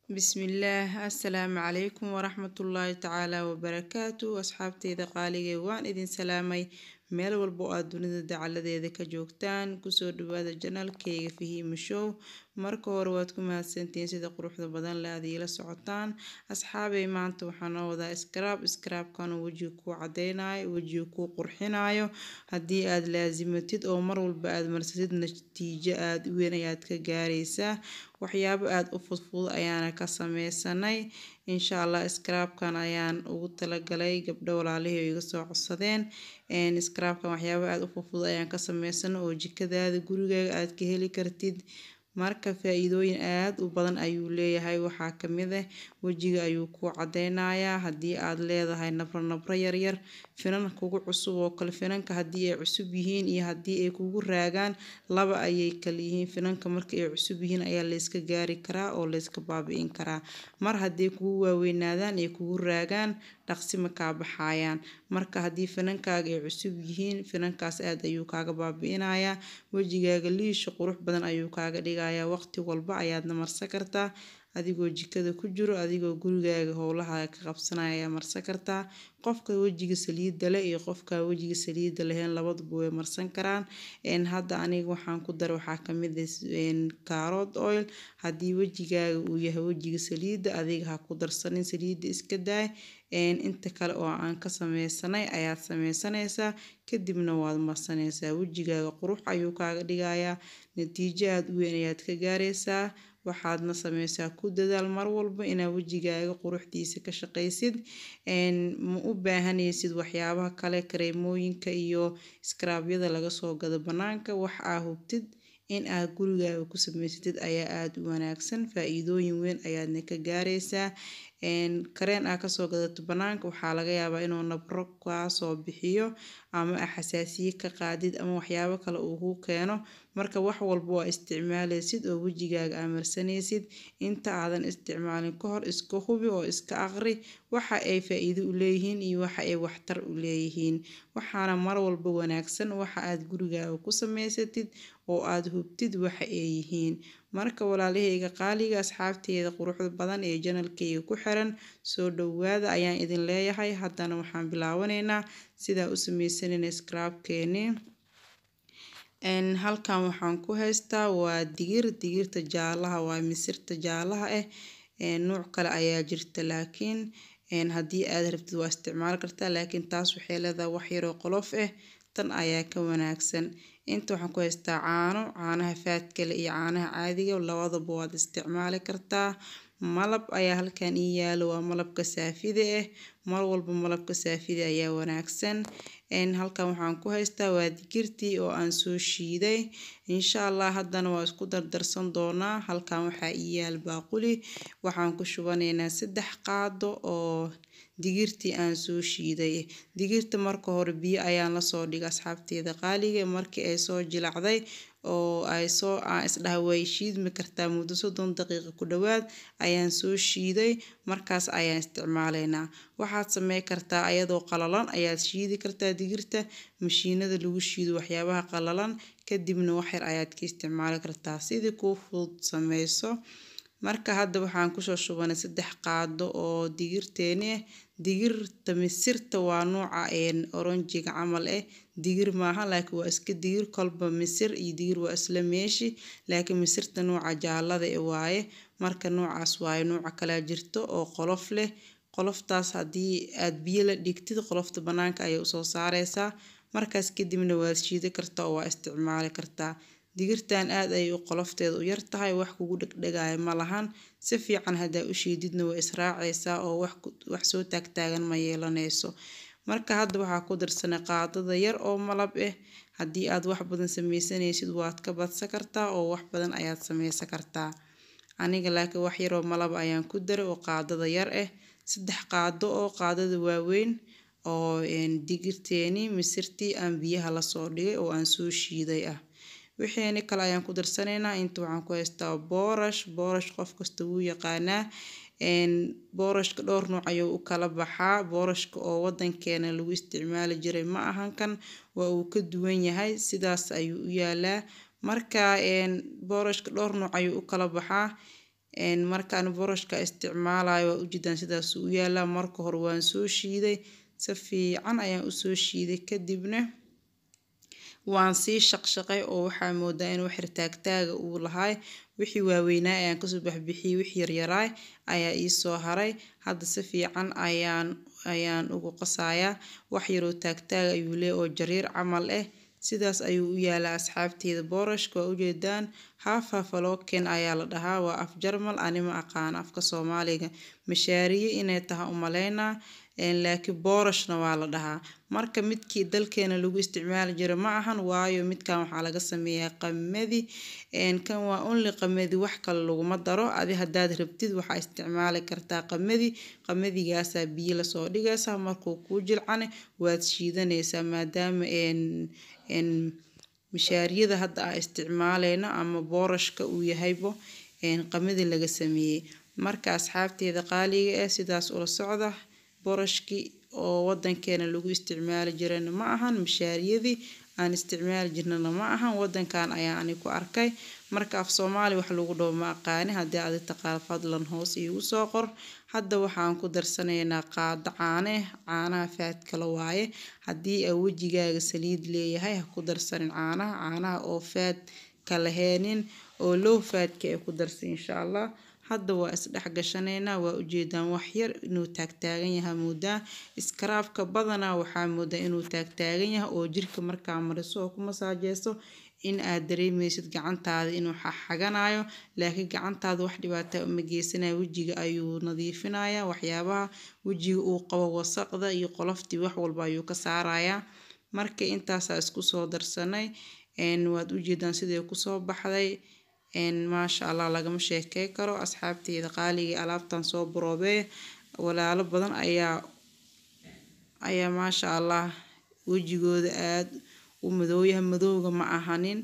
بسم الله السلام عليكم ورحمة الله تعالى وبركاته أصحابتي ذا قالي وان إذن سلامي meel walbo aad dunida dacaladeeda ka joogtaan kusoo dhawaada janaalkayga Fahima Show marka hore waad ku mahadsantiin sida quruxda badan la aad ila socotaan asxaabay maanta waxaan noo wadaa scrub-kan wajiga ku cadeynayo wajiga ku qurxinayo haddii aad laazimatid oo mar walba aad marsatid natiijo aad u weyn ayaad ka gaaraysaa waxyaabo aad u fudfud ayaana ka sameysanay insha Allah scrub-kan ayaan ugu talagalay gabdho walaalihii iga soo codsadeen scrub-kan waxyaabo aad u fudfud ayaan ka sameysanay oo jikadaada gurigaaga aad ka heli kartid marka faa'iidooyin aad u badan ayuu leeyahay waxaa kamid ah wajiga ayuu ku cadeynayaa haddii aad leedahay nabro yaryar finan kugu cusub oo kale finanka haddii ay cusub yihiin iyo haddii ay kugu raagaan laba ayay kala yihiin finanka marka ay cusub yihiin ayaa la iska gaari karaa oo la iska baabi'in karaa mar haddii kugu waaweynaadaan ay kugu raagaan dhaqsi ma kaa baxayaan marka haddii finankaaga ay cusub yihiin finankaas aad ayuu kaaga baabi'inayaa wajigaaga liisho qurux badan ayuu kaaga dhigayaa waqti walba ayaadna marsan kartaa adigoo jikada ku jiro adigoo gurigaaga howlaha ka qabsanaya marsan kartaa qofka wajiga saliida leh iyo qofka wajiga saliida lahayn labaduba way marsan karaan hadda aniga waxaan ku daray waxaa kamid ah carrot oil haddii wajigaaga uu yahay wajiga saliida adiga ha ku darsanin saliida iska daay inta kale oo aan ka sameysanay ayaad sameysanaysaa kadibna waad marsanaysaa wajigaaga qurux ayuu kaaga dhigayaa natiijo aad u weyn ayaad ka gaaraysaa waxaadna sameysaa ku dadaal mar walba inaad wajigaaga quruxdiisa ka shaqaysid ma u baahanaysid waxyaabaha kale kareemooyinka iyo scrub-yada laga soo gado banaanka wax aa hubtid in aad gurigaaga ku samaysatid ayaa aad u wanaagsan faa'iidooyin weyn ayaadna ka gaaraysaa kareen aad kasoo gadato banaanka waxaa laga yaabaa inuu nabro kaa soo bixiyo ama xasaasiye ka qaadid ama waxyaabo kale uu ku keeno marka wax walba waa isticmaalaysid oo wajigaaga aad marsanaysid inta aadan isticmaalin ka hor iska hubi oo iska aqri waxa ay faa'iido u leeyihiin iyo waxa ay waxtar u leeyihiin waxaana mar walba wanaagsan waxa aad gurigaaga ku samaysatid oo aad hubtid waxa ay yihiin marka walaalahayga qaaliga asxaabteeda quruxda badan ee janalkayga ku xiran soo dhawaada ayaan idin leeyahay haddana waxaan bilaabanaynaa sidaa u sameysanayna scrub-keeni halkan waxaan ku haystaa waa digirta jaalaha waa misirta jaalaha ah nooc kale ayaa jirta laakiin haddii aad rabtid waa isticmaali kartaa laakiin taas waxay leedahay wax yaroo qolof ah tan ayaa ka wanaagsan inta waxaan ku haystaa caanaha faadka leh iyo caanaha caadiga labadaba waad isticmaali kartaa malab ayaa halkan ii yaalo waa malabka saafida ah mar walba malabka saafida ayaa wanaagsan halkan waxaan ku haystaa waa digirtii oo aan soo shiiday insha Allah haddana waa isku dardarsan doonaa halkan waxaa ii yaal baaquli waxaan ku shubanaynaa 3 qaado oo digirtii aan soo shiiday digirta marka hore biyo ayaan la soo dhigay asxaabteeda qaaliga markii ay soo jilacday oo ay soo isdhahay way shiidmi kartaa muddo 30 daqiiqo ku dhawaad ayaan soo shiiday markaas ayaan isticmaalaynaa waxaad sameey kartaa ayadoo qalalan ayaad shiidi kartaa digirta mashiinada lagu shiido waxyaabaha qalalan kadibna wax yar ayaad ka isticmaali kartaa sidii ku fudud sameyso marka hadda waxaan ku soo shubanay 3 qaado oo digirteeni digirta misirta waa nooca oranjiga camal digir maaha laakiin waa iska digir kolba misir iyo digir waa isla meeshi laakiin misirta nooca jaalada waaye marka noocaas waaye nooca kala jirto oo qolof leh qoloftaas haddii aad biyo la dhigtid qolofta banaanka ayay u soo saaraysaa markaas kadibna waad shiidi kartaa oo waa isticmaali kartaa digirtan aad ay u qolofteedu u yar tahay wax kugu dhagdhagay ma lahan si fiican hadaa u shiididna way israacaysaa oo wax soo taagtaagan ma yeelanayso marka hadda waxaa ku darsanay qaadada yar oo malab ah haddii aad wax badan sameysanaysid waad ka badsan kartaa oo wax badan ayaad sameysan kartaa aniga laakiin wax yar oo malab ayaan ku daray oo qaadada yar 3 qaado oo qaadada waaweyn oo digirteeni misirtii aan biyaha la soo dhigay oo aan soo shiiday wixii kale ayaan ku darsanaynaa inta waxaan ku haystaa boorash qof kasta wuu yaqaanaa boorashka dhowr nooc ayuu u kala baxaa boorashka oo wadankeena lagu isticmaali jiray ma ahan kan waa uu ka duwan yahay sidaas ayuu u yaalaa marka boorashka dhowr nooc ayuu u kala baxaa markaan boorashka isticmaalayo waa ujeedaan sidaas u yaalaa. marka hore waan soo shiiday si fiican ayaan u soo shiiday kadibna waan sii shaqshaqay oo waxaa moodaa inuu xirtaagtaaga uu lahaay wixii waaweynaa ayaan kasoo baxbixiyay wixii yaryaraay ayaa ii soo haray. hadda si fiican ayaan ugu qasayaa wax yaroo taagtaaga ayuu leeyahay oo jariir camal sidaas ayuu u yaalaa asxaabteeda. boorashka waa ujeedaan haafafalooken ayaa la dhahaa, waa af jarmal anima aqaan afka soomaaliga mashaariye inay tahay umaleynaa laakiin boorashna waa la dhahaa. marka midkii dalkeena lagu isticmaali jiray ma ahan, waayo midkan waxaa laga sameeyaa qamadi. kan waa only qamadi, wax kale laguma daro. adi haddaad rabtid waxaa isticmaali kartaa qamaddigaasaa biyo lasoo dhigaysaa, markuu kuu jilcane waad shiidanaysaa maadaama mishaariyada hadda aan isticmaaleyno ama boorashka uu yahaybo qamadi laga sameeyey. marka asxaabteeda qaaliga sidaas ula socda. boorashkii oo wadankeena lagu isticmaali jirayna ma ahan, mishaariyadii aan isticmaali jirnana ma ahan. wadankan ayaa ani ku arkay. marka af Soomaali wax lagu dhaw ma aqaani, haddii aad taqaan fadlan hoos iigu soo qor. hadda waxaan ku darsanaynaa qaado caanaha faad kala waaye. haddii aa wejigaaga saliid leeyahay ha ku darsanin caanaha oo faad kala heenin oo low faadka ay ku darsan insha Allah. hadda waa isdhex gashanaynaa. waa ujeedaan wax yar inuu taagtaagan yahay moodaa. iskaraabka badanaa waxaa moodaa inuu taagtaagan yahay oo jirka markaa mariso oo ku masaajeyso in aad dareemaysid gacantaada inuu xaganayo, laakiin gacantaada wax dhibaato uma geysanayo. wejiga ayuu nadiifinayaa, waxyaabaha wejiga uu qabo wasaqda iyo qoloftii wax walba ayuu ka saarayaa. marka intaasaa isku soo darsanay waad ujeedaan sidee kusoo baxday. maasha Allah lagama sheekay karo asxaabteeda qaaliga. alaabtan soo boroobe walaalo badan ayaa maasha Allah wejigooda aad u madooyahay. madowga ma ahanin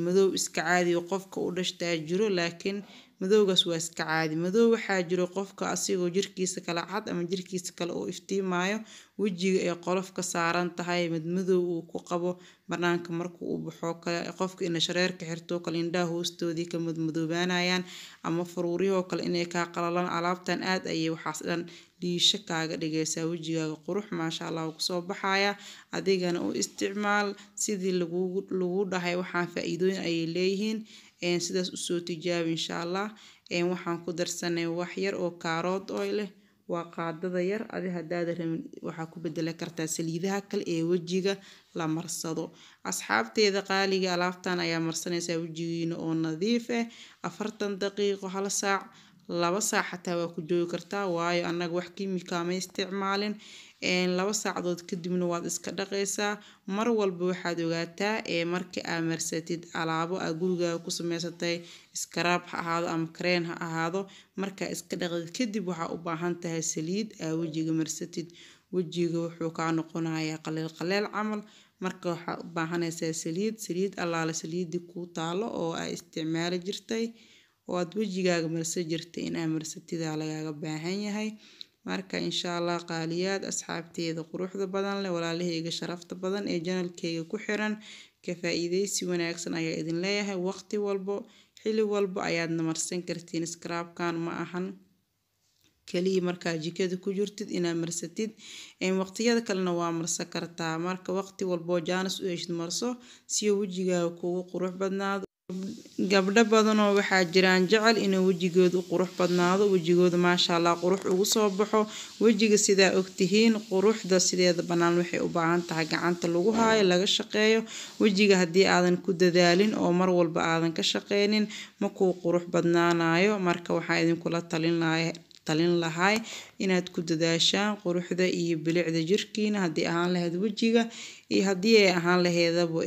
madow iska caadi oo qofka u dhashtaa jiro, laakiin madowgaas waa iska caadi. madow waxaa jiro qofka asigoo jirkiisa kala cad ama jirkiisa kale oo iftiimayo wejiga ay qolof ka saaran tahay madow uu ku qabo banaanka markuu u baxo kale. qofka in shareerka xirto kale indhaha hoostoodii ka madoobaanayaan ama faruuriyoo kale inay ka qalalaan. alaabtan aad ayay waxaas dhan liisho kaaga dhigaysaa, wejigaaga qurux maasha Allah ku soo baxaya. adigana u isticmaal sidii lagu dhahay. waxaan faa'iidooyin ayay leeyihiin sidaas u soo tijaabi insha Allah. waxaan ku darsanay wax yar oo kaarood oil waa qaadada yar. adi haddaad rabin waxaa ku bedeli kartaa saliidaha kale ee wejiga la marsado. asxaabteeda qaaliga alaabtan ayaa marsanaysaa wejigiina oo nadiif 40 daqiiqo 1 saac 2 saac xataa waa ku joogi kartaa, waayo annaga wax kiimika ma isticmaalin. 2 saacadood kadibna waad iska dhaqaysaa. mar walba waxaad ogaataa markii aad marsatid alaabo aad gurigaaga ku samaysatay, iskaraab ha ahaado ama kareen ha ahaado, markaa iska dhaqid kadib waxaa u baahan tahay saliid aad wejiga marsatid. wejiga wuxuu kaa noqonayaa qaleel camal. marka waxaa u baahanaysaa saliid allaale saliidii kuu taalo oo aad isticmaali jirtay oo aad wejigaaga marsan jirtay inaad marsatidaa lagaaga baahan yahay. marka insha Allah qaaliyaad asxaabteeda quruxda badan leh, walaalahayga sharafta badan ee channelkayga ku xiran, ka faa'iideysi wanaagsan ayaa idin leeyahay. waqti walbo xilli walbo ayaad marsan kartiin. scrubkan ma ahan kaliya markaa jikada ku jirtid inaad marsatid, waqtiyada kalena waa marsan kartaa. marka waqti walbo jaanis u heshid marso si wejigaaga kugu qurux badnaado. gabdho badan oo waxaa jiraan jecel inuu wejigooda u qurux badnaado, wejigooda maasha Allah qurux ugu soo baxo. wejiga sidaa ogtihiin quruxda sideeda banaan waxay u baahan tahay gacanta lagu haayo laga shaqeeyo. wejiga haddii aadan ku dadaalin oo mar walba aadan ka shaqeynin ma kuu qurux badnaanayo. marka waxaa idinkula talin lahay inaad ku dadaashaan quruxda iyo bilicda jirkiina, haddii ahaan lahayd wejiga iyo haddii ay ahaan lahaydaba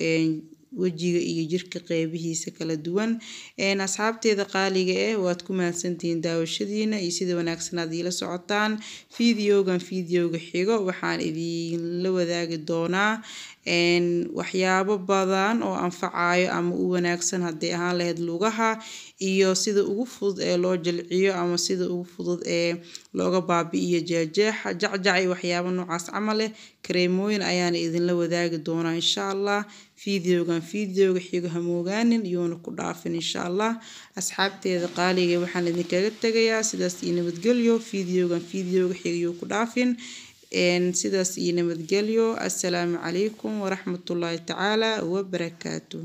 wejiga iyo jirka qeybihiisa kala duwan. asxaabteeda qaaliga waad ku mahadsantihiin daawashadiina iyo sida wanaagsan aad ila socotaan. fiidiyowga xigo waxaan idinla wadaagi doonaa waxyaabo badan oo anfacayo ama u wanaagsan haddii ahaan lahayd lugaha iyo sida ugu fudud ee loo jilciyo ama sida ugu fudud ee looga baabi'iyo jeexjeexa jacjac iyo waxyaabo noocaas camal ah kareemooyin ayaan idinla wadaagi doonaa insha Allah fiidiyowga xiga hamoogaanin iyoona ku dhaafin insha Allah asxaabteeda qaaliga waxaan idinkaga tagayaa sidaas iyo nabadgelyo fiidiyowga xiga ku dhaafin sidaas iyo nabadgelyo assalaamu calaykum waraxmatullaahi tacaala wabarakaatuh